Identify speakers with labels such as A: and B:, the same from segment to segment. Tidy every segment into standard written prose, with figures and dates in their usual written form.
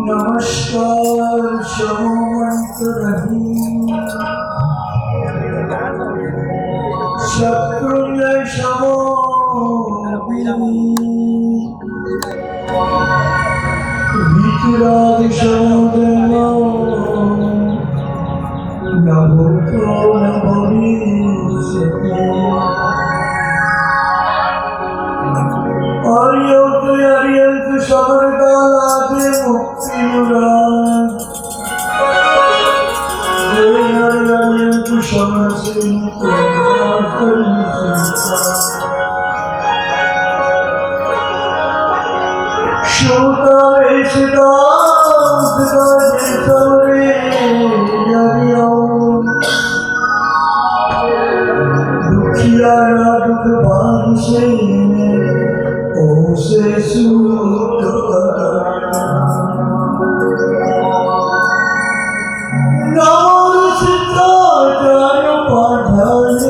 A: नमस्कार शमवंत रही शत्रुंजय शमो वितराग शमो देवा नभूतो न भविष्यति अर्यंत समरकालादि मुक्ति मुराद अर्यंत समरसे श्रोता ऐसा समरे दुखिया दुख भाग से ओसे सुख नाम सिद्धाचार्य पाठाय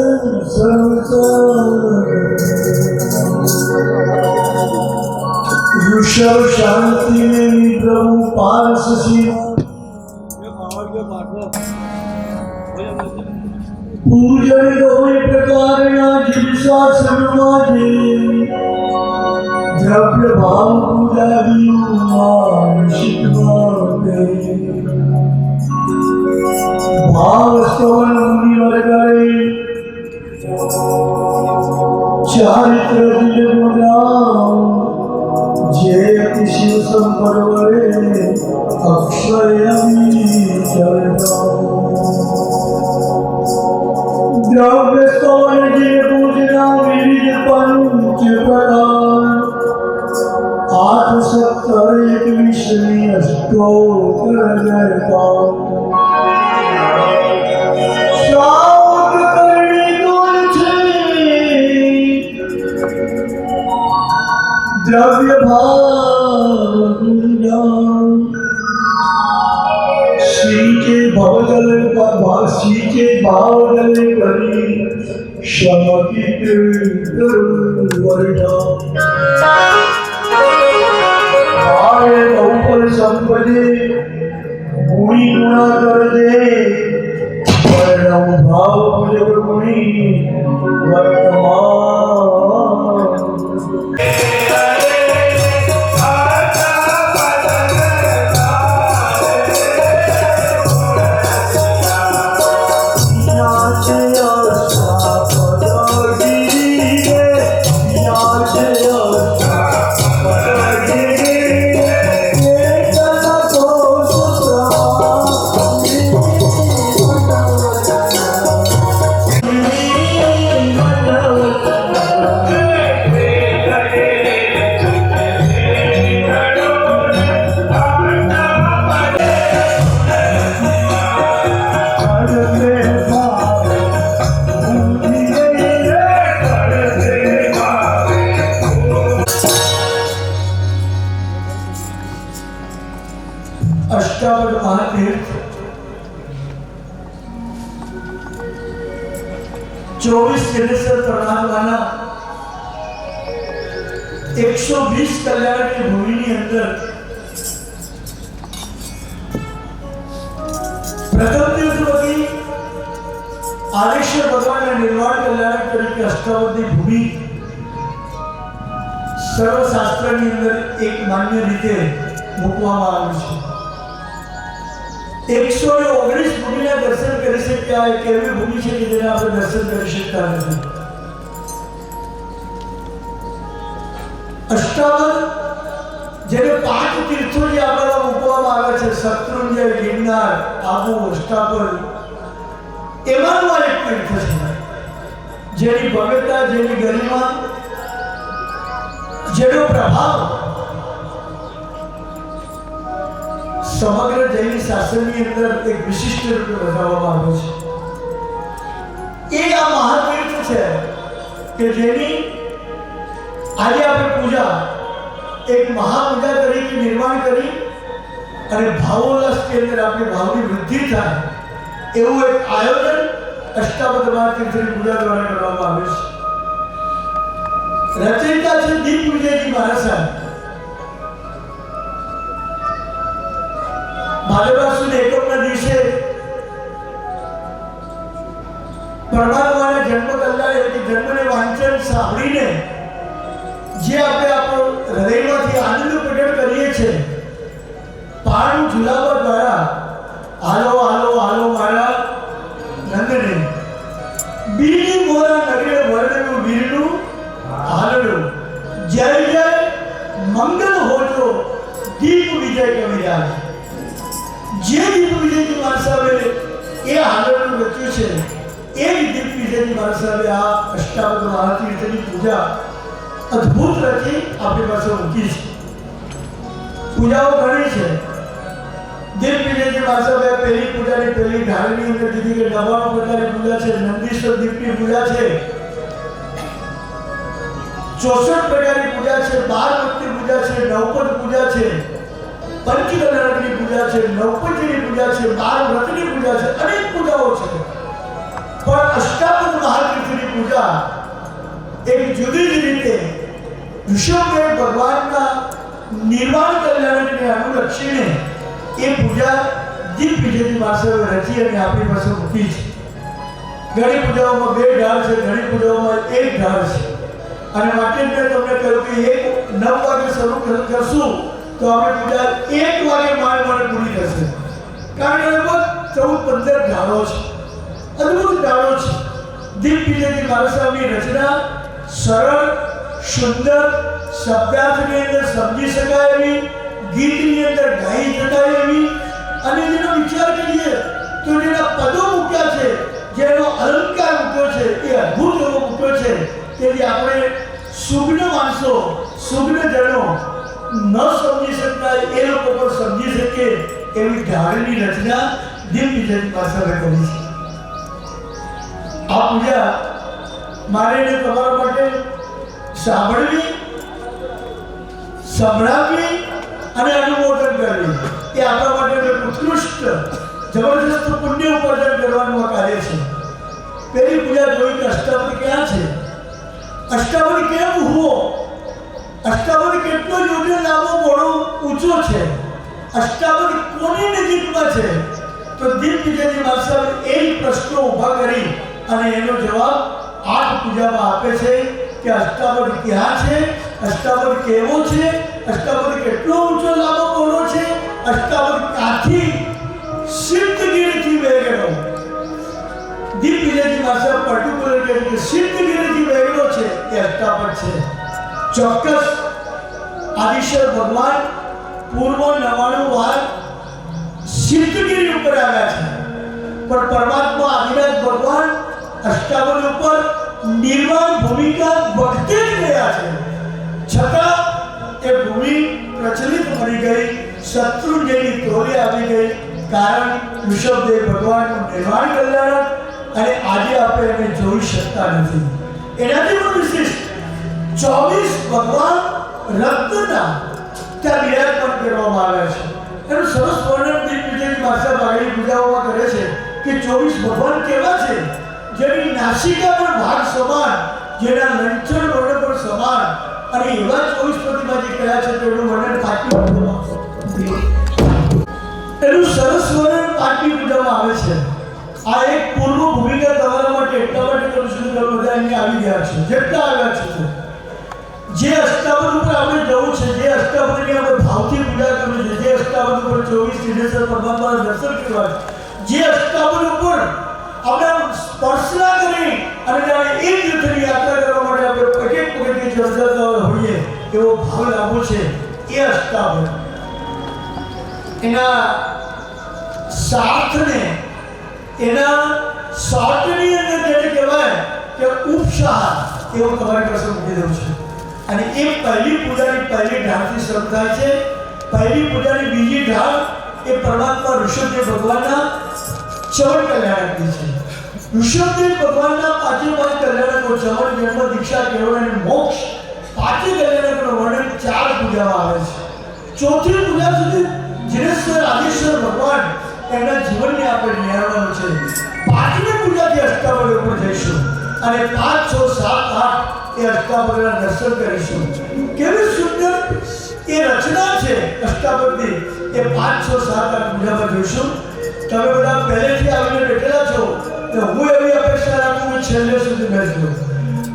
A: ऋषभ शांति में प्रभु पारस पूजन कोई प्रकार ना जिसा सर्वमाजे द्रव्य भाव पूजा शिखवाते भाव स्तवन मुनि वर्गरे चारित्र दिल मुद्रा जयति शिव संपर्वरे अक्षयमी चरणा द्रव्य स्तवन जय पूजना विविध पंच प्रकार आठ सत्तर एक विश्वनी अष्टोत्तर जयकार श्रावक करणी तुलसी द्रव्य भाव श्री के भवदल करी शमकित वर्णा आए बहुपल संपदे मुनि गुणा कर दे वर्णम भाव जब मुनि वर्तमान अष्टावक्र महातीर्थ 24 सिद्धेश्वर प्रणामवाना 120 कल्याण की भूमि ની અંદર પ્રથમ દિવસથી આદેશ્વર ભગવાનના નિર્વાણ કલ્યાણ તરીકે અષ્ટાવક્રની ભૂમિ સર્વશાસ્ત્રની અંદર એક માન્ય રીતે મૂકવામાં આવી છે 119 ભૂમિના દર્શન કરી શક્યા એક એવી ભૂમિ છે કે જેના આપણે દર્શન કરી શકતા નથી અષ્ટાવન જેને 5 તીર્થો જે આપણા મૂકવામાં આવે છે શત્રુંજય ગિરનાર આબુ અષ્ટાપર એમાંનું આ એક તીર્થ છે જેની ભવ્યતા જેની ગરિમા જેનો પ્રભાવ સમગ્ર જૈન શાસનની અંદર એક વિશિષ્ટ રૂપે બતાવવામાં આવ્યો છે એ આ મહાતીર્થ છે કે જેની આજે આપણે પૂજા એક महापूजा તરીકે નિર્માણ કરી અને ભાવોલ્લાસની અંદર આપણી ભાવની વૃદ્ધિ થાય એવું એક આયોજન અષ્ટાવક્ર મહાતીર્થની પૂજા દ્વારા કરવામાં આવે છે રચયિતા છે દીપ વિજયજી મહારાજ ભાદરવા સુદ એકમના દિવસે પરમાત્માના જન્મ કલ્યાણ એટલે જન્મને વાંચન સાંભળીને જે આપણે આપણો હૃદયમાંથી આનંદ પ્રગટ કરીએ છીએ પાણું ઝુલાવવા દ્વારા હાલો હાલો હાલો મારા નંદને બીજી મોરા નગરે વર્ણનું વીરનું હાલડું જય જય મંગલ હોજો દીપ વિજય કવિરાજ જે દીપ વિજયજી મહારાજ સાહેબે એ હાલડું રચ્યું છે એ જ દીપ વિજયજી મહારાજ સાહેબે આ અષ્ટાવક્ર મહાતીર્થની પૂજા અદ્ભુત રચી આપણી પાસે મૂકી છે પૂજાઓ ઘણી છે દીપ વિજયજી મહારાજ સાહેબે પહેલી પૂજાની પહેલી ઢાળની અંદર કીધી કે 99 પ્રકારની પૂજા છે નંદીશ્વર દીપની પૂજા છે 64 પ્રકારની પૂજા છે 12 ભક્તિ પૂજા છે નવપદ પૂજા છે પંચગણની પૂજા છે નવપદની પૂજા છે 12 વ્રતની પૂજા છે અનેક પૂજાઓ છે પણ અષ્ટાવક્ર મહાતીર્થની પૂજા એક જુદી જ રીતે ઋષભદેવ ભગવાનના નિર્વાણ કલ્યાણને અનુલક્ષીને એ પૂજા દીપ વિજયજી મહારાજ રચી અને આપણી પાસે મૂકી છે ઘણી પૂજાઓમાં 2 ઢાળ છે ઘણી પૂજાઓમાં 1 ઢાળ છે અને માટે મેં તમને કહ્યું કે 9 વાગે શરૂ કરશું તો આપણે પૂજા 1 વાગે મારે પૂરી થશે કારણ કે લગભગ 14-15 ઢાળો છે અદ્ભુત ઢાળો છે દીપ વિજયજી મહારાજ સાહેબની રચના સરળ સુંદર શબ્દાર્થની અંદર સમજી શકાય એવી ગીતની અંદર ગાઈ શકાય એવી અને જેનો વિચાર કરીએ તો જેના પદો મૂક્યા છે જેનો અલંકાર મૂક્યો છે એ અદ્ભુત એવો મૂક્યો છે તેથી આપણે સુગ્ન માણસો સુગ્ન જનો ન સમજી શકતા એ લોકો પણ સમજી શકે એવી ઢાળની રચના દીપ વિજયજી મહારાજ કરી છે આ પૂજા મારે તમારા માટે સાંભળવી સંભળાવવી અને અનુમોદન કરવી એ આપણા માટે ઉત્કૃષ્ટ જબરદસ્ત પુણ્ય ઉપાર્જન કરવાનું આ કાર્ય છે પહેલી પૂજા જોઈ કે અષ્ટાવક્ર ક્યાં છે અષ્ટાવક્ર કેમ ઉભો અષ્ટાવક્ર કેટલો યોગ્ય લાંબો મોડો ઊંચો છે અષ્ટાવક્ર કોની નજીકમાં છે તો દીપ વિજયજી મહારાજ એ પ્રશ્નો ઊભા કરી અને એનો જવાબ 8 પૂજામાં આપે છે કે અષ્ટાવક્ર ક્યાં છે અષ્ટાવક્ર કેવો છે અષ્ટાવક્ર કેટલો ઊંચો લાંબો પહોળો છે અષ્ટાવક્ર ક્યાંથી સિદ્ધગીરીથી વહેલો દીપ વિજયજી મહારાજ પર્ટિક્યુલર કહે કે સિદ્ધગીરીથી વહેલો છે એ અષ્ટાવક્ર છે ચોક્કસ આદિશ્વર ભગવાન પૂર્વ 99 વાર સિદ્ધગીરી ઉપર આવ્યા છે પણ પરમાત્મા આદિનાથ ભગવાન અષ્ટાવક્ર ઉપર નિર્વાણ ભૂમિકા વખતે જ ગયા છે છતાં એ ભૂમિ પ્રચલિત બની ગઈ શત્રુંજયની તોલે આવી ગઈ કારણ ઋષભદેવ ભગવાનનું નિર્વાણ કલ્યાણ અને આજે આપણે એને જોઈ શકતા નથી એનાથી પણ વિશિષ્ટ 24 ભગવાન રત્નના ત્યાં બિરાજમાન કરવામાં આવ્યા છે એનું સરસ વર્ણન દીપ વિજયજી મહારાજ આગળની પૂજાઓમાં કરે છે કે 24 ભગવાન કેવા છે જેની નાસિકા પણ ભાગ સમાન જેના લંચન વર્ણ પણ સમાન અને એવા 24 પ્રતિમાજી કયા છે તેનું વર્ણન પાટલી પૂજામાં એનું સરસ વર્ણન પાટલી પૂજામાં આવે છે આ એક પૂર્વ ભૂમિકા તમારા માટે એટલા માટે કરું છું કે બધા અહીંયા આવી ગયા છે જેટલા આવ્યા છે જે અષ્ટાવક્ર ઉપર આપણે જવું છે જે અષ્ટાવક્રની આપણે ભાવથી પૂજા કરવી છે જે અષ્ટાવક્ર ઉપર 24 સિદ્ધેશ્વર પરમાત્માના દર્શન કરવા જે અષ્ટાવક્ર ઉપર આપણે સ્પર્શના કરી અને જાણે એ તીર્થની યાત્રા કરવા માટે આપણે એક પગથિયે ચડતા હોઈએ એવો ભાવ લાવવો છે એ અષ્ટાવક્ર એના સાથને એના શોર્ટની અંદર જેને કહેવાય કે ઉપસાર એવો તમારી પાસે મૂકી દઉં છું અને એ પહેલી પૂજાની પહેલી ઢાળથી શરૂ થાય છે પહેલી પૂજાની બીજી ઢાળ એ પરમાત્મા ઋષભદેવ ભગવાનના ચરણ કલ્યાણકની છે ઋષભદેવ ભગવાનના 5 કલ્યાણકો ચરણ જન્મ દીક્ષા કેવળ અને મોક્ષ 5 કલ્યાણકોનું વર્ણન 4 પૂજામાં આવે છે ચોથી પૂજા સુધી જીનેશ્વર આદિશ્વર ભગવાન એમના જીવનને આપણે નિહાળવાનું છે 5મી પૂજાથી અષ્ટાવક્ર ઉપર જઈશું અને 5, 6, 7, 8 એ અષ્ટાવક્રના દર્શન કરીશું કેવી સુંદર એ રચના છે અષ્ટાપદની, એ 5, 6, 7, 8 પૂજામાં જોઈશું. તમે બધા પહેલેથી આવીને બેઠેલા છો તો હું એવી અપેક્ષા રાખું કે છેલ્લે સુધી બેસજો.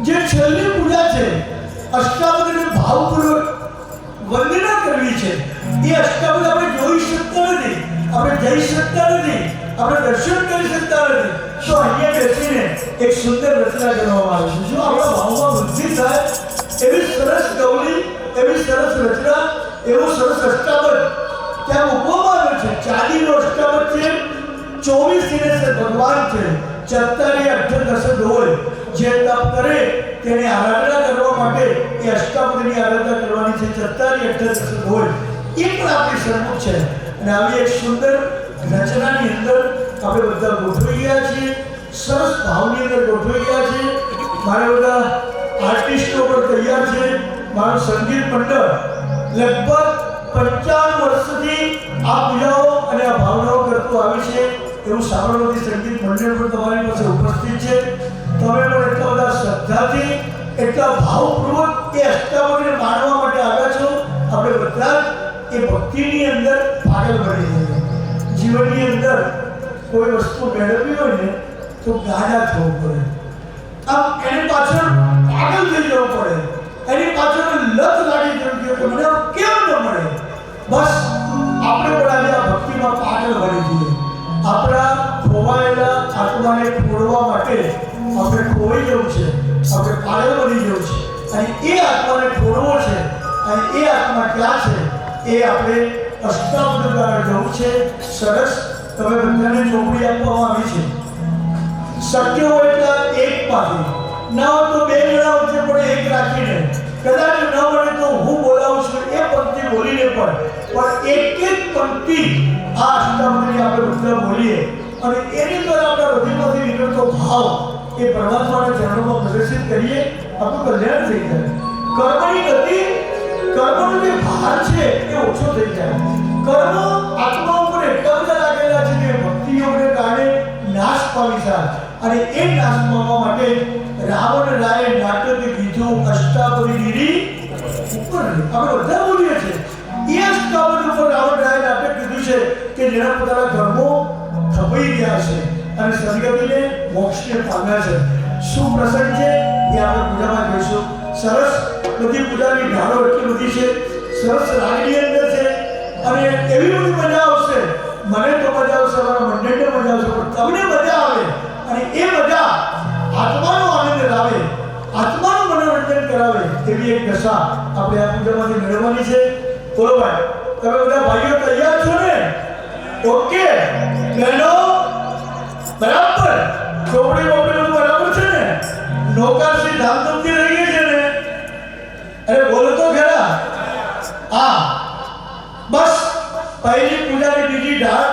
A: જે છેલ્લી પૂજા છે અષ્ટાપદીને ભાવપૂર્વક વંદના કરવી છે. એ અષ્ટાપદ આપણે જોઈ શકતા નથી, આપણે જઈ શકતા નથી, આપણે દર્શન કરી શકતા નથી. તો અહીંયા બેસીને એક સુંદર રચના કરવામાં આવે છે. જો આપણા ભાવમાં વૃદ્ધિ થાય એવી સરસ ગૌરી, એવી સરસ રચના, એવું સરસ અષ્ટાપદ ત્યાં મૂકવામાં આવ્યું છે. ચાંદીનો અષ્ટાપદ છે, 24 દિને ભગવાન છે. 47 અષ્ટદશ હોય જે તપ કરે તેની આરાધના કરવા માટે એ અષ્ટાપદની આરાધના કરવાની છે. 47 અષ્ટદશ હોય એ પણ આપણી સન્મુખ છે. અને આવી એક સુંદર રચનાની અંદર આપણે બધા ગોઠવાઈ ગયા છીએ, સરસ ભાવની અંદર ગોઠવાઈ ગયા છીએ. મારા બધા આર્ટિસ્ટો પણ તૈયાર છે. મારું સંગીત મંડળ લગભગ 55 વર્ષથી આ પૂજાઓ અને આ ભાવનાઓ કરતું આવે છે. એવું સાબરમતી સંગીત મંડળ પણ તમારી પાસે ઉપસ્થિત છે. તમે પણ એટલા બધા શ્રદ્ધાથી, એટલા ભાવપૂર્વક એ અષ્ટાપદીને માણવા માટે આવ્યા છો. આપણે બધા જ એ ભક્તિની અંદર પાગલ બની જઈએ. જીવનની અંદર કોઈ વસ્તુ મેળવવી હોય ને તો ગાડા થવું પડે, આમ એની પાછળ પાગલ થઈ જવું પડે, એની પાછળ લત લાગી જવું જોઈએ કે મને કેમ ન મળે. બસ આપણે પણ આજે આ ભક્તિમાં પાગલ બની જઈએ. આપણા ખોવાયેલા આત્માને ખોળવા માટે આપણે ખોવાઈ જવું છે, આપણે પાગલ બની જવું છે. અને એ આત્માને ખોળવો છે, અને એ આત્મા ક્યાં છે એ આપણે અષ્ટાપદ દ્વારા જવું છે. સરસ, તમે બધાને ચોપડી આપવામાં આવી છે. શક્ય હોય એટલા એકમાંથી, ના હોય તો 2 જણા વચ્ચે પણ એક રાખીને, કદાચ ન મળે તો હું બોલાવું છું એ પંક્તિ બોલીને પણ એક પંક્તિ આ અષ્ટાપદની આપણે બધા બોલીએ અને એની દ્વારા આપણા હૃદયમાંથી નીકળતો ભાવ એ પરમાત્માના ચરણોમાં પ્રદર્શિત કરીએ. આપણું કલ્યાણ થઈ જાય. કર્મની ગતિ, કર્મનો જે ભાર છે એ ઓછો થઈ જાય. કર્મ આત્મા ઉપર એટલા બધા લાગેલા છે કે ભક્તિ યોગને કારણે નાશ પામી જાય. અને એ નાશ પામવા માટે રાવણ રાયે નાટક કીધું અષ્ટાપદીની ઉપર. આપણે બધા બોલીએ છીએ એ અષ્ટાપદ ઉપર રાવણ રાયે નાટક કીધું છે કે જેના પોતાના કર્મો થપાઈ ગયા છે અને સદગતિને મોક્ષને પામ્યા છે. શું પ્રસંગ છે એ આપણે પૂજામાં જોઈશું. સરસ બધી પૂજાની ઢાળો એટલી બધી છે, સરસ લાગણી અંદર છે અને એવી બધી મજા આવશે. મને તો મજા આવશે, મારા મંડળને મજા આવશે, પણ તમને મજા આવે અને એ મજા આત્માનો આનંદ લાવે, આત્માનું મનોરંજન કરાવે એવી એક દશા આપણે આ પૂજામાંથી મેળવવાની છે. બોલો ભાઈ, તમે બધા ભાઈઓ તૈયાર છો ને? ઓકે બહેનો, બરાબર? ચોપડી બોપડી બરાબર છે ને? નોકાશી ધામધૂમથી રહી ગઈ છે ને? અરે બોલો તો ખરા. હા, બસ પહેલી પૂજાની બીજી ઢાળ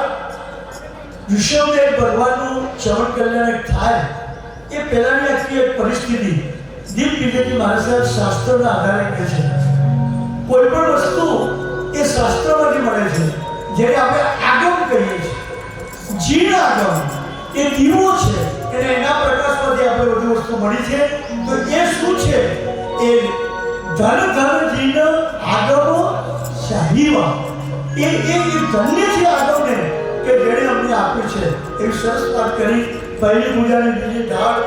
A: વિશ્વદેવ ભગવાનનું શ્રવણ કલ્યાણ થાય એ પહેલાની આખી એક પરિસ્થિતિ દીપ વિજયજી મહારાજ શાસ્ત્રના આધારે કહે છે. કોઈ પણ વસ્તુ એ શાસ્ત્રમાંથી મળે છે, જેને આપણે આગમ કહીએ છીએ. જીણ આગમ એ દીવો છે, અને એના પ્રકાશમાંથી આપણે બધી વસ્તુ મળી છે. તો એ શું છે? એ ધન જીણ આગમો શાહીવા. એ ધન્ય છે આગમને કે જેણે અમને આપ્યું છે. એવી સરસ વાત કરી. પહેલી પૂજાની બીજી ઢાળ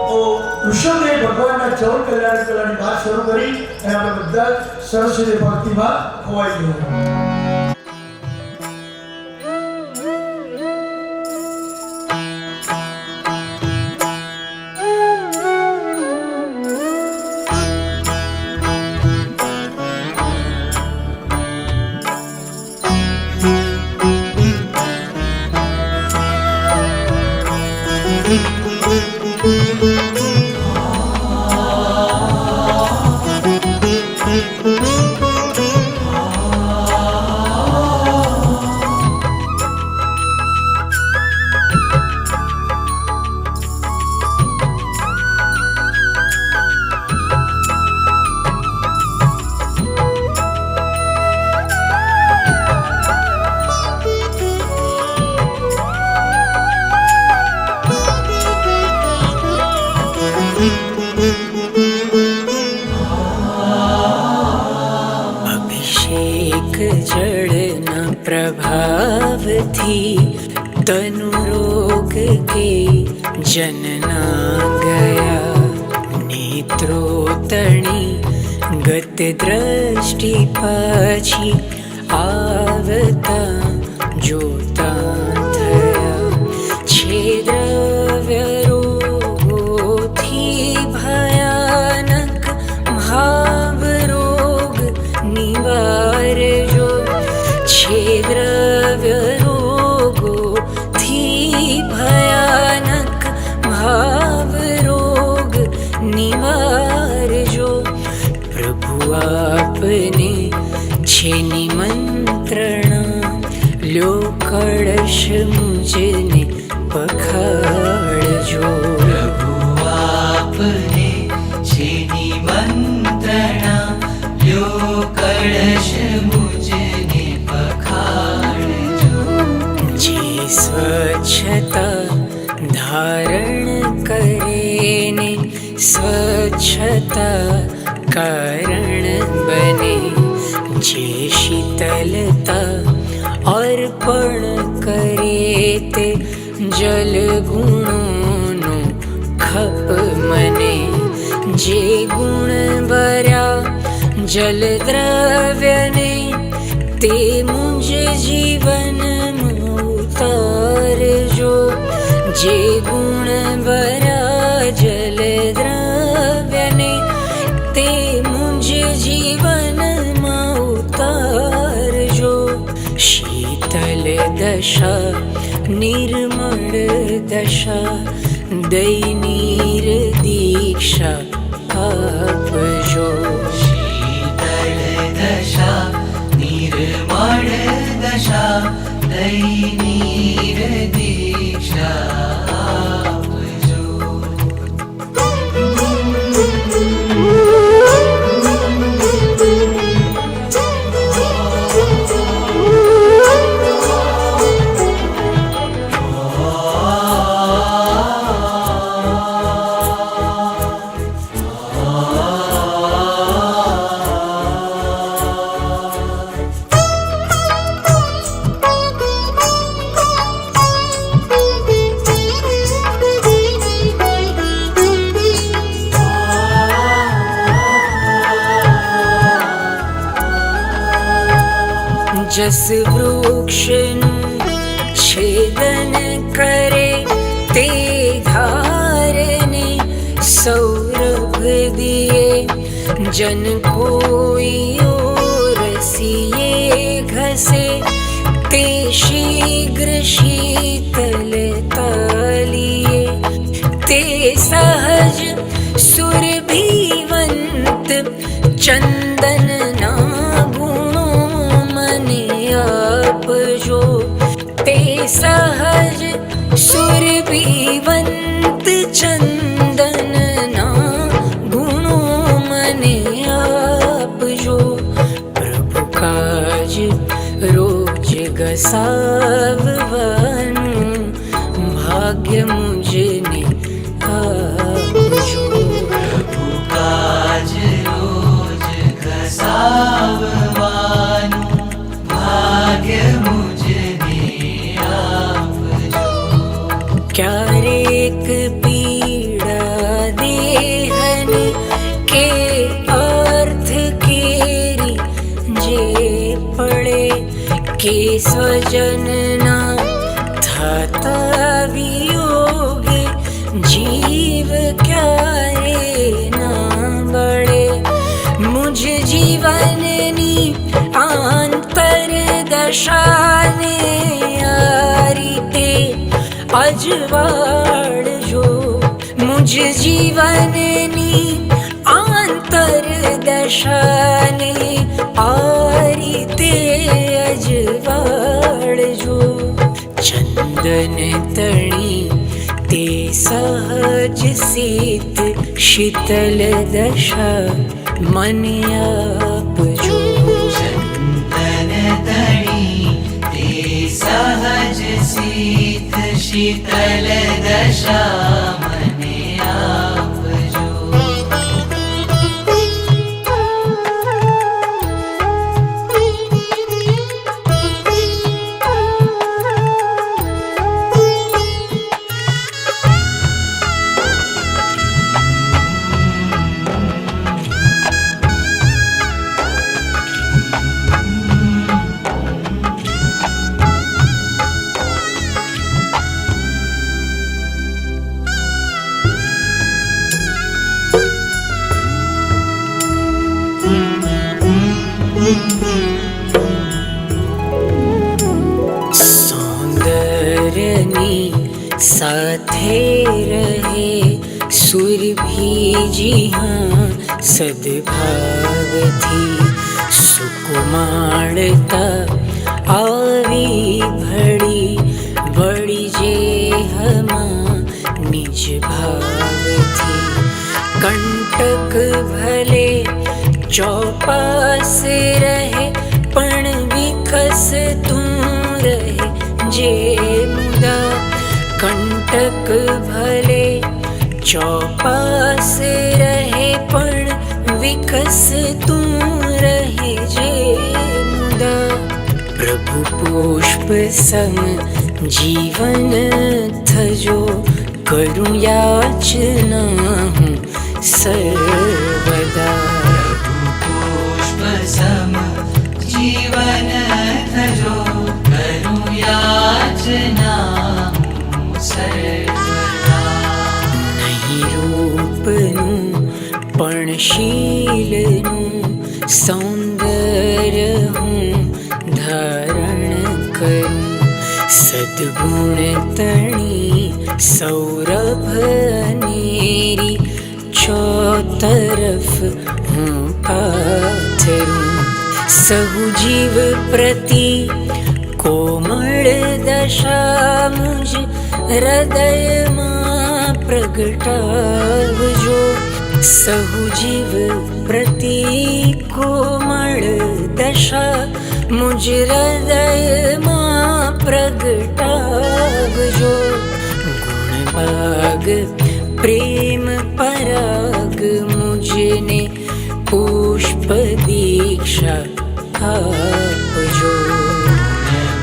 A: તો વિશ્વદેવ ભગવાનના ચરણ કલ્યાણ કરવાની વાત શરૂ કરી અને આપણે બધા સરસ રીતે ભક્તિમાં ખોવાઈ ગયા.
B: છેક જળના પ્રભાવથી તનુ રોગ કે જનના ગયા. નેત્રો તણી ગત દ્રષ્ટિ પાછી આવતા જોતા થયા. છે દ્રવ્ય રોગોથી ભયાનક ભાવ રોગ નિવારજો. છે દ્રવ્ય રોગોથી ભયાનક ભાવ રોગ નિવારજો. પ્રભુ આપને છે નિમંત્રણા, લ્યો કળશ મુજને પખાડજો.
C: પ્રભુ આપને છે નિમંત્રણા, લ્યો કળશ મુજને પખાડજો.
B: જે સ્વચ્છતા ધારણ કરે ને સ્વચ્છતા કારણ બને. જે શીતલતા અર્પણ કરે તે જલ ગુણોનો ખપ મને. જે ગુણ ભર્યા જલ દ્રવ્યને તે મુજ જીવનમાં ઉતારજો. જે ગુણ ભર્યા જલ દ્રવ્યને તે મુજ જીવનમાં ઉતારજો. શીતલ દશા નિર્મળ દશા દૈનીર દીક્ષા આપજો.
C: શીતળ દશા નિર્મળ દશા દૈનીર દીક્ષા આપજો.
B: જસ વૃક્ષનું છેદન કરે તે ધારને સૌરભ દિયે. જન કોઈ રસીએ ઘસે તે શીઘ્ર શીતલતા લીએ. તે સહજ સુરભીવંત ચંદનના ગુણો મને આપજો. તે સહજ સુરભીવંત ચંદનના ગુણો મને આપજો. પ્રભુ કાજ રોજ ગસાવવાનું ભાગ્ય મુજને આપજો.
C: પ્રભુ કાજ રોજ ઘસાવવાનું ભાગ્ય મુજને આપજો.
B: ક્યારેક પીડા દેહની કે અર્થ કેરી જે પડે કે સ્વજનના થતા વિયોગે જીવ ક્યારે ના બળે. મુજ જીવનની આંતર દશાને આ રીતે અજવાળજો. મુજ જીવનની આંતર દશાને આ રીતે અજવાળજો. ચંદન તણી તે સહજ શીત શીતલ દશા મને આપજો.
C: ચંદન તણી તે સહજ શીત શીતલ દશા મને આપજો.
B: साथे रहे सुर भी जी हाँ सद्भाव थी सुकुमारता आवी भड़ी बड़ी जे हमा निज भाव थी कंटक भले चौपास रहे पण विकस तू रहे जे मुदा कंटक भले चौपास रहे पण विकस तू रहे जे मुदा प्रभु पुष्प सम जीवन थजो करूं याचना हूँ सर्वदा
C: पुष्प सम जीवन थजो करूं याचना हूँ सर्वदा
B: नहीं रूपनु पण शीलनु सौंदर्य हूँ धारण करूं सद्गुण तणी सौरभ अनेरी चौतरफ हूँ पाथरूं सहु जीव प्रति कोमल दशा मुझ हृदय मां प्रगटावजो सहु जीव प्रति कोमल दशा मुझ हृदय मां प्रगटावजो गुण बाग प्रेम पराग मुझने पुष्प दीक्षा आपजो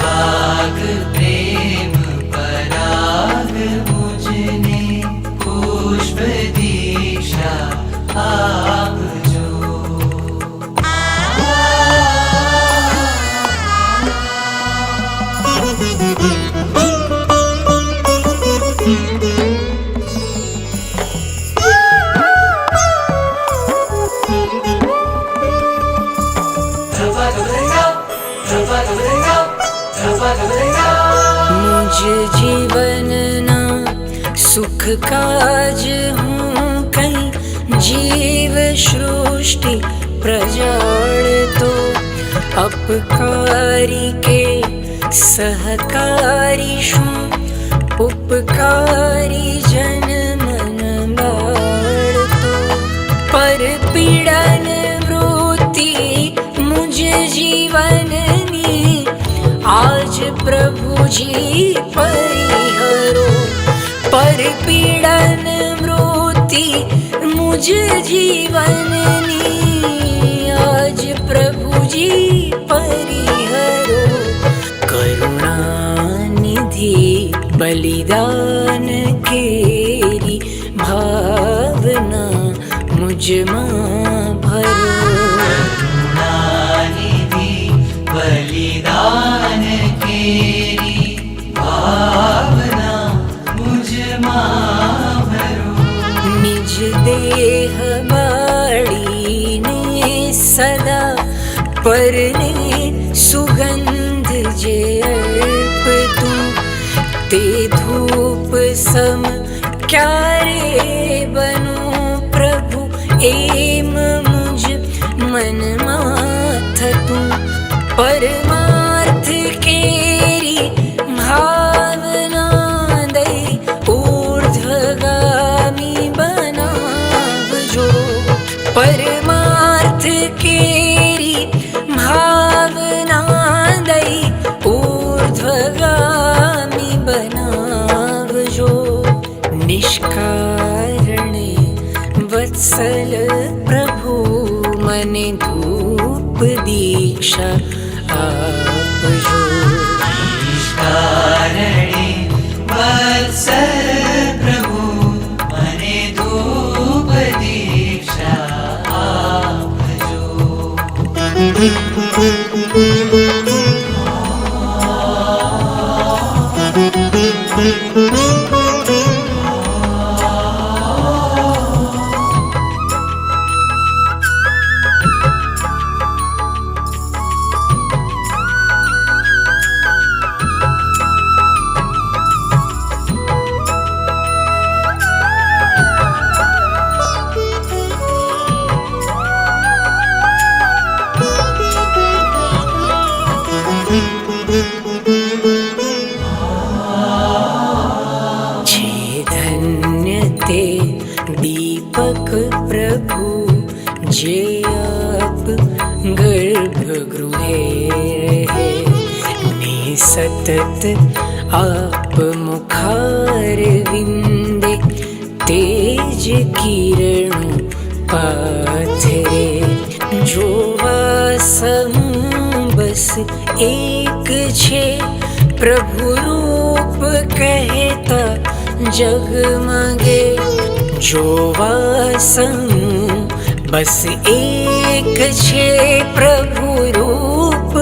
C: बाग प्रेम पराग मुझने पुष्प दीक्षा आपजो
B: मुझ जीवन ना सुख काज हूँ कहीं जीव सृष्टि प्रजाल तो अपकारी के सहकारी शूँ उपकारी जन मन बाळ तो पर पीड़न वृत्ति मुझे जीवन नी आज प्रभु जी परिहरो पर पीड़न वृत्ति मुझे जीवन नी आज प्रभु जी परिहरो करुणा निधि बलिदान केरी भावना मुझ मां भरो
C: करुणानिधि बलिदान केरी भावना मुझ मां भरो
B: निज देह बाड़ी ने सदा परने सुगंध जे अर्प तू ते धूप सम क्यारे बनो प्रभु एम मुझ मन माथ तू परमार्थ केरी भावना दई ऊर्ध्वगामी बनावजो परमार्थ केरी भावना दई ऊर्ध्वगामी बनावजो निष्कारणे वत्सल प्रभु मने धूप दीक्षा आपजो
C: निष्कारणे वत्सल प्रभु मने धूप दीक्षा आपजो
B: रहे ने सतत आप मुखार विंदे तेज किरणों पाथरे जोवा समूह बस एक छे प्रभु रूप कहता जगमगे जोवा समूह बस एक छे प्रभु रूप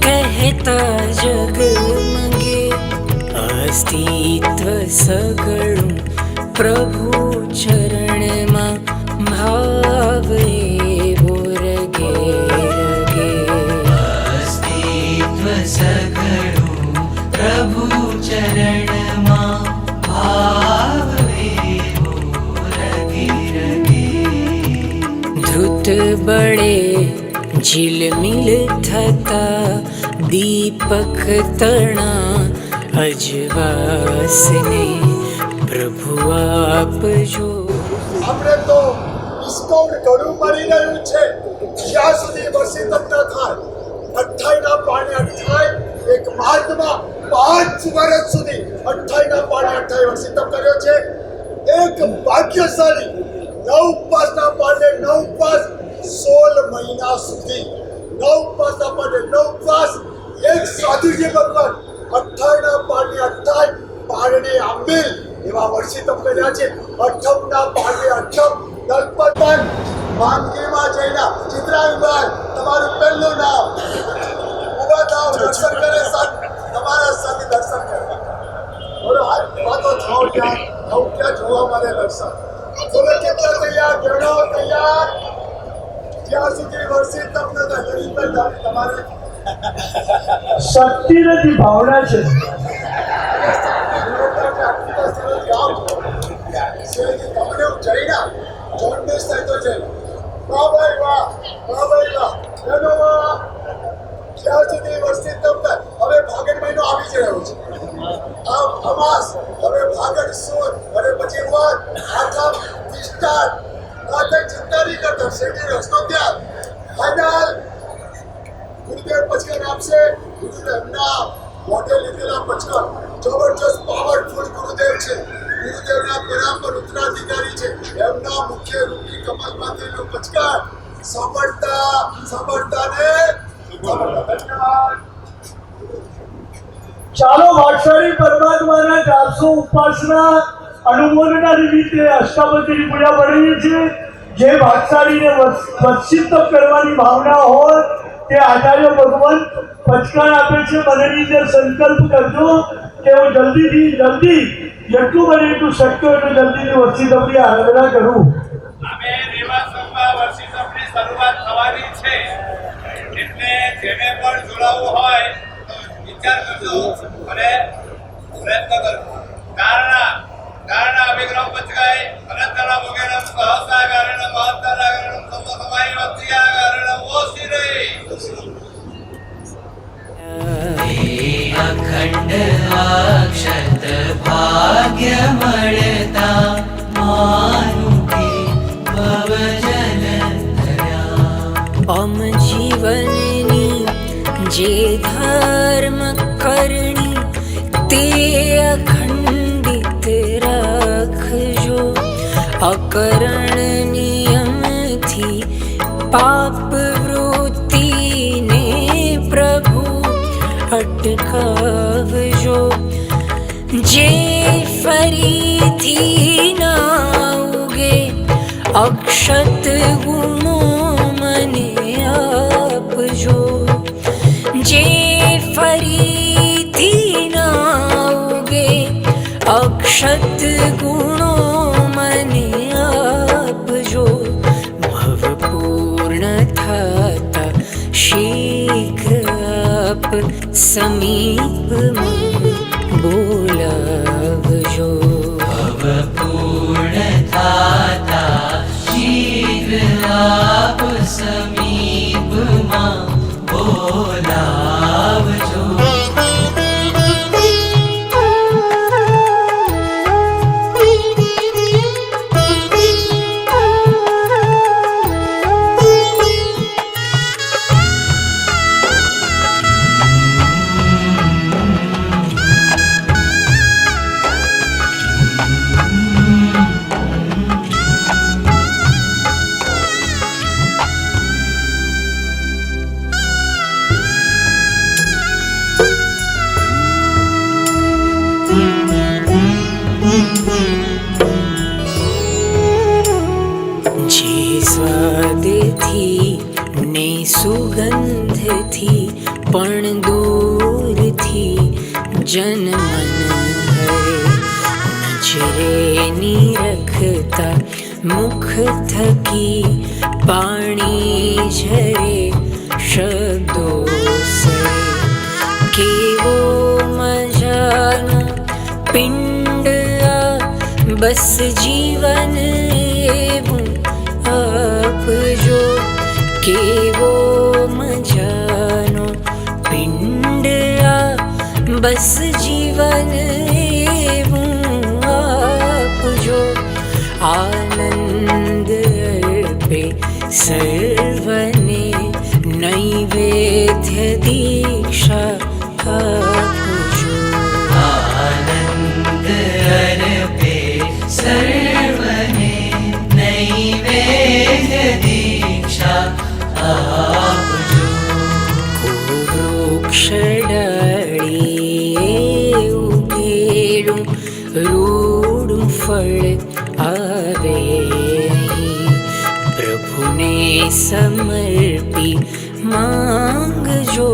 B: कहता जगमगे अस्तित्व सगळुं प्रभु चरण में भाव एवो रगे रगे
C: अस्तित्व सगळुं प्रभु चरण में भाव एवो रगे रगे
B: धृत बड़े झिलमिल थता दीपक तना अजवासने પ્રભુ આપજો.
D: આપણે તો ડિસ્કાઉન્ટ ઘણું મળી રહ્યું છે જ્યાં સુધી વર્ષી તક ન થાય. અઠ્ઠાઈના પાણી અઠ્ઠાઈ એક માર્ગમાં 5 વર્ષ સુધી અઠ્ઠાઈના પાણી 28 વર્ષી તપ કર્યો છે. એક ભાગ્યશાળી 9 ઉપવાસના પાડે 9 ઉપવાસ 16 મહિના સુધી 9 ઉપવાસના પાડે 9 ઉપવાસ. એક સાધુજી ભગવાન 28ના પાણી 28 પારણે આંબેલ એવા વર્ષી તપ કર્યા છે. અઠમના પારણે અઠમ દલપતન માંગીમાં જઈને ચિત્રાંગભાઈ તમારું પહેલું નામ ઉભા થાવ દર્શન કરે સંત તમારા સંત દર્શન કરવા બોલો વાતો થાવ યાર આવું ક્યાં જોવા મળે દર્શન બોલો કેટલા તૈયાર ગણો તૈયાર જ્યાં સુધી વર્ષી તપ ન થાય ગરીબભાઈ તમારે
A: શક્તિ નથી, ભાવના છે.
D: ગુરુદેવ પચકન આપશે. ગુરુદેવના મોઢે લીધેલા પચકન જબરજસ્ત પાવરફુલ ગુરુદેવ છે. ગુરુદેવના બરાબર ઉત્તરાધિકારી છે. એમના મુખ્ય રૂપી કમલમાંથી પચકન સાંભળતાને ધન્યવાદ.
A: ચાલો વાત્સળી પરમાત્માના 400 ઉપાસના અનુમોદના નિમિત્તે અષ્ટાવક્રની પૂજા પડી છે. જે વાત્સળીને વર્ષિત કરવાની ભાવના હોય તે આચાર્ય ભગવાન પચકાણ આપે છે. મનની અંદર સંકલ્પ કરજો કે હું જલ્દીથી જલ્દી જેટલું બને એટલું શક્ય એટલું જલ્દીથી વર્ષિતની આરાધના કરું.
E: અમે દેવાસંબા વર્ષિતની શરૂઆત થવાની છે એટલે જેને પણ જોડાવવું હોય તો વિચાર કરજો અને પ્રયત્ન કરજો. કારણ અભિગ્રહ પચકાય અનંતના વગેરે સહસાગરણ મહત્તરાગરણ સમસમાય વત્યાગરણ ઓસિરે
C: અખંડ અક્ષત ભાગ્ય મળતા માનું કે ભવજલ ધર્યા
B: અમ જીવનની જે ધર્મ કરણી તે અખંડિત રાખજો. અકરણ નિયમથી પાપ વૃત્તિને પ્રભુ અટકાવજો. જે ફરીથી ના ઉગે અક્ષત ગુણો મને આપજો. જે ફરીથી ના ઉગે અક્ષત ગુણો મને આપજો. ભવ પૂર્ણ થતા શીઘ્ર આપ સમીપમાં બોલાવજો.
C: ભવ પૂર્ણ થાતા શીઘ્ર આપ સમીપમાં બોલાવજો.
B: પણ દૂરથી જન મન હરે નજરે નિરખતા મુખ થકી પાણી ઝરે શબ્દો સરે કેવો મજાનો પિંડ આ બસ જીવન એવું આપજો કેવો મજાનો પિંડ આ બસ જીવન એવું આપજો આનંદ અર્પે સર્વને નૈવેદ્ય દીક્ષા આપજો
C: આનંદ અર્પે સર્વને નૈવેદ્ય દીક્ષા આપજો
B: વૃક્ષ ડાળીએ ઉગેલું રૂડું ફળ આવે પ્રભુને સમર્પી માંગજો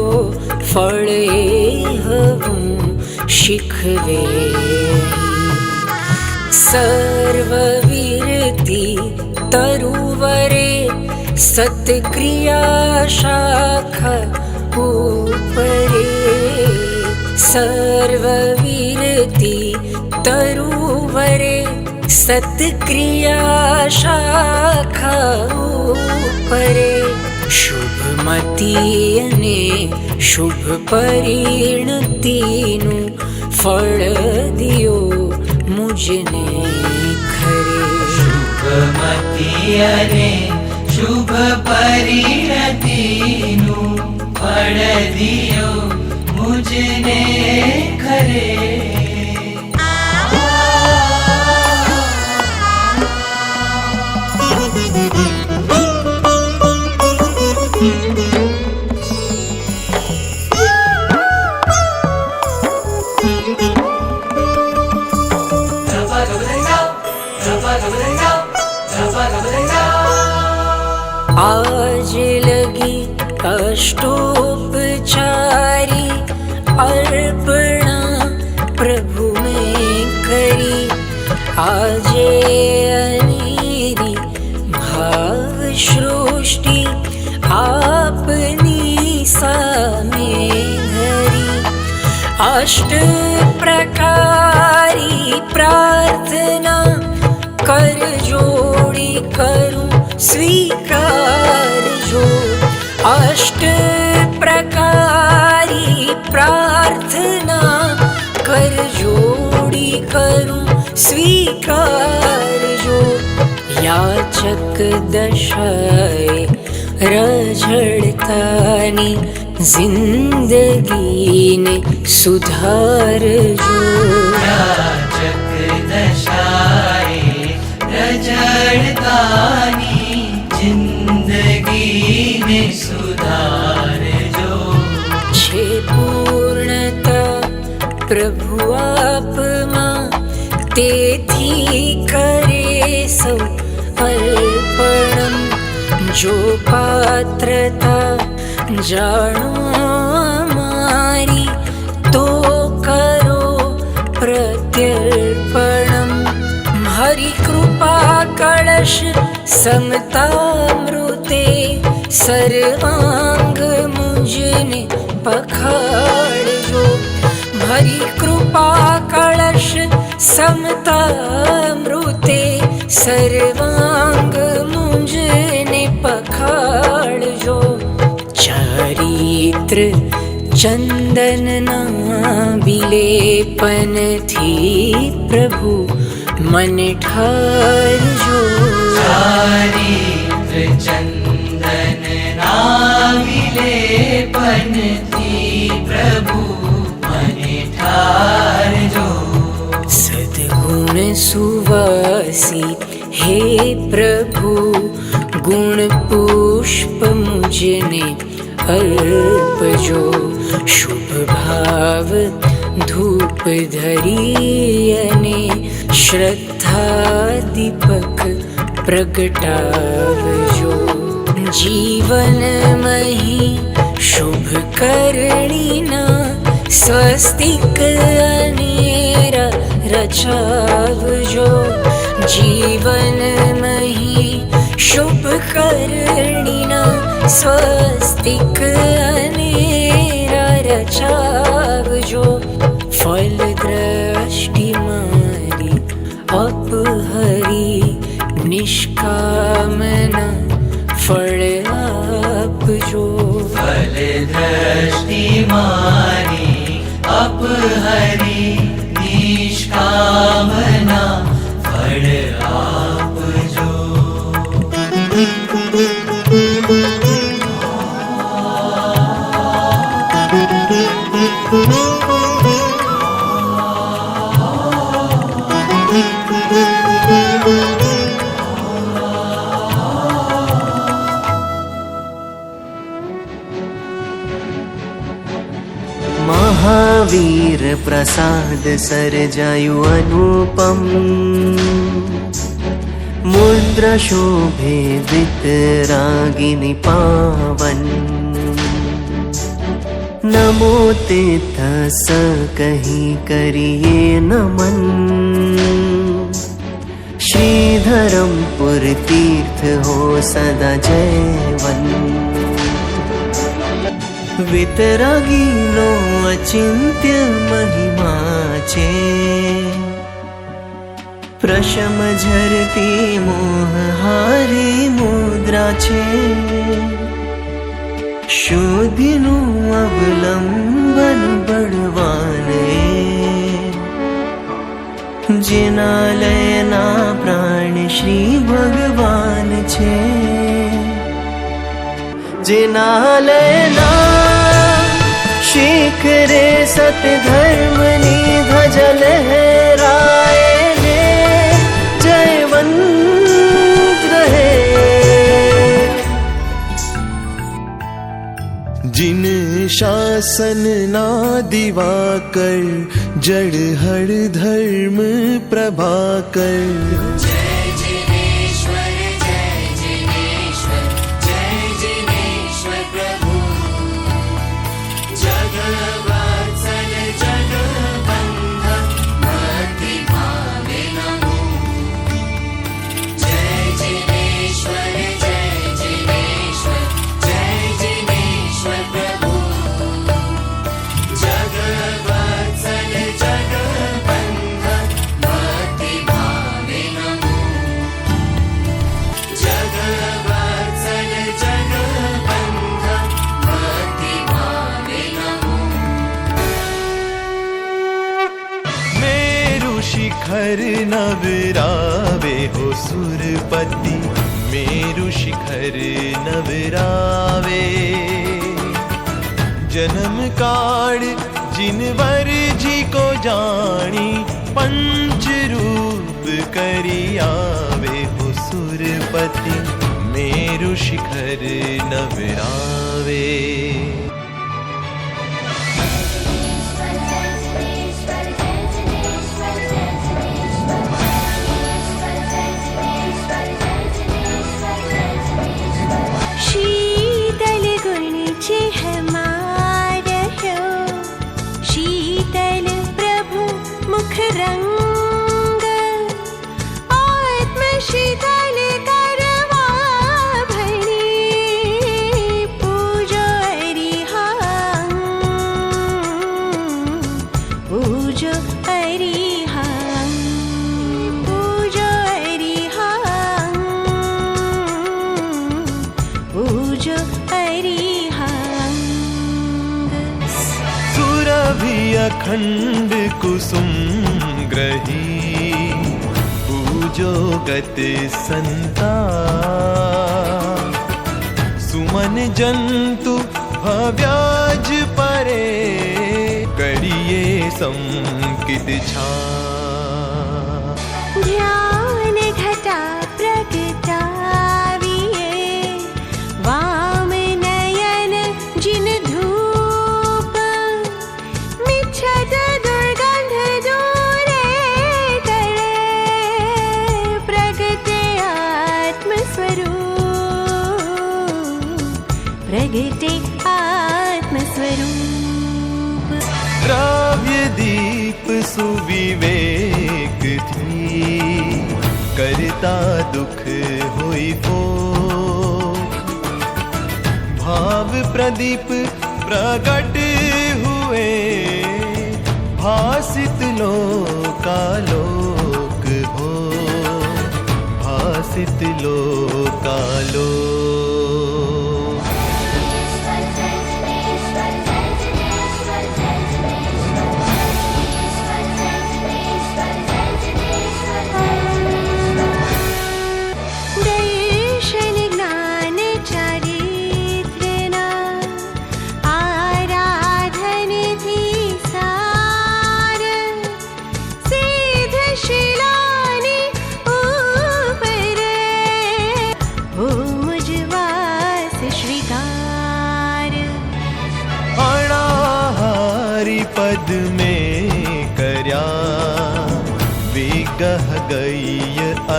B: ફળ એ હવું શીખવે સર્વવીરતિ તરુવરે સત્ક્રિયા શાખા ઉપરે સર્વવીરતિ તરુવરે સત્ક્રિયા શાખા ઉપરે શુભમતી અને શુભ પરિણતિનું ફળ દિયો મુજને ખરે
C: શુભમતી અને શુભ પરિણતિનું ફળ દિયો મુજને ખરે
B: आज लगी अष्टोपचारी अर्पणा प्रभु में करी आजे अनेरी भाव सृष्टि आपनी सामे धरी अष्ट प्रकारी प्रार्थना कर जोड़ी करूं स्वीकारजो अष्ट प्रकारी प्रार्थना कर जोड़ी करूं स्वीकारजो याचक दशाए रझड़तानी जिंदगीने सुधारजो
C: याचक दशाए रजड़तानी जिंदगीने सुधारजो
B: छे पूर्णता प्रभु आपमा तेथी करे सौ अर्पणम जो पात्रता जानो हमारी तो करो प्रत्यर्पणम हरि कृपा कलश समतामृते सर्वांग मुझने पखाड़जो हरि कृपा कलश समतामृते सर्वांग मुझने पखाड़जो चारित्र चंदनना विलेपनथी प्रभु मन ठारजो
C: चारित्र चंदनना विलेपनथी प्रभु मन ठारजो
B: सद्गुण सुवासी हे प्रभु गुण पुष्प मुझने अर्पजो शुभ भाव धूप धरी अने श्रद्धा दीपक प्रगटावजो जीवन मही શુભ કરણીના સ્વસ્તિક અનેરા રચાવજો જીવન મહી શુભ કરણીના સ્વસ્તિક અનેરા રચાવજો ફલ દ્રષ્ટિ મારી અપહરી નિષ્કામના ફળ આપજો
C: फल दृष्टि मारी अपहरी निष्कामना फल आपजो
F: महावीर प्रसाद सर्जायु अनुपम मुद्रा शोभे वितरागिनी पावन नमो तीर्थ स कहीं करिए नमन श्रीधरमपुर तीर्थ हो सदा जयवन वितरागीनो अचिंत्य महिमा छे प्रशम झरती मोहहारी मुद्रा छे शुद्धिनु अवलंबन बळवाने जिना लयना प्राण श्री भगवान छे जिनालयना शिखरे सत धर्मनी ध्वज लहराए ने जयवंत रहे
G: जिन शासन ना दिवाकर जड़ हर धर्म प्रभाकर शिखर नवरावे हो सुरपति मेरु शिखर नवरावे जन्म काल जिनवर जी को जानी पंच रूप करी आवे हो सुरपति मेरु शिखर नवरावे
H: रंग आत्म शीतल करवा भरी पूजो अरिहं पूजो अरिहं पूजो अरिहं पूजो अरिहं
G: सुरभि अखंड कुसुम ग्रही पूजो गति संता सुमन जंतु भव्याज परे करिए संकित छा
H: ध्यान घटा प्रगटाविए वाम नयन जिन धूप मिच्छद दुर्गंध दूरे करे प्रगटे आत्मस्वरूप प्रगटे
G: प्रदीप सुविवेक थी करता दुख होई फोक भाव प्रदीप प्रगट हुए भासित लोकालोक हो भासित लोकालोक
H: दर्शन ज्ञान चरित्रना आराधन थी सार सिद्ध शिलानि ऊपर हो मुझवास श्रीकार
G: अणाहारी पद में कर्या विगह गई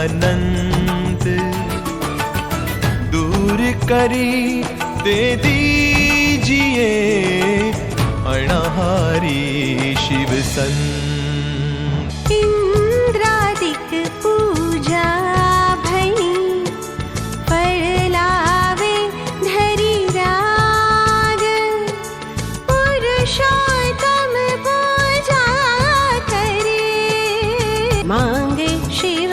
G: अनंत दूर करी दे दीजिए अणाहारी शिव संत
H: इंद्रादिक पूजा भई फल लावे धरी राग पुरुषोत्तम पूजा करे मांगे शिव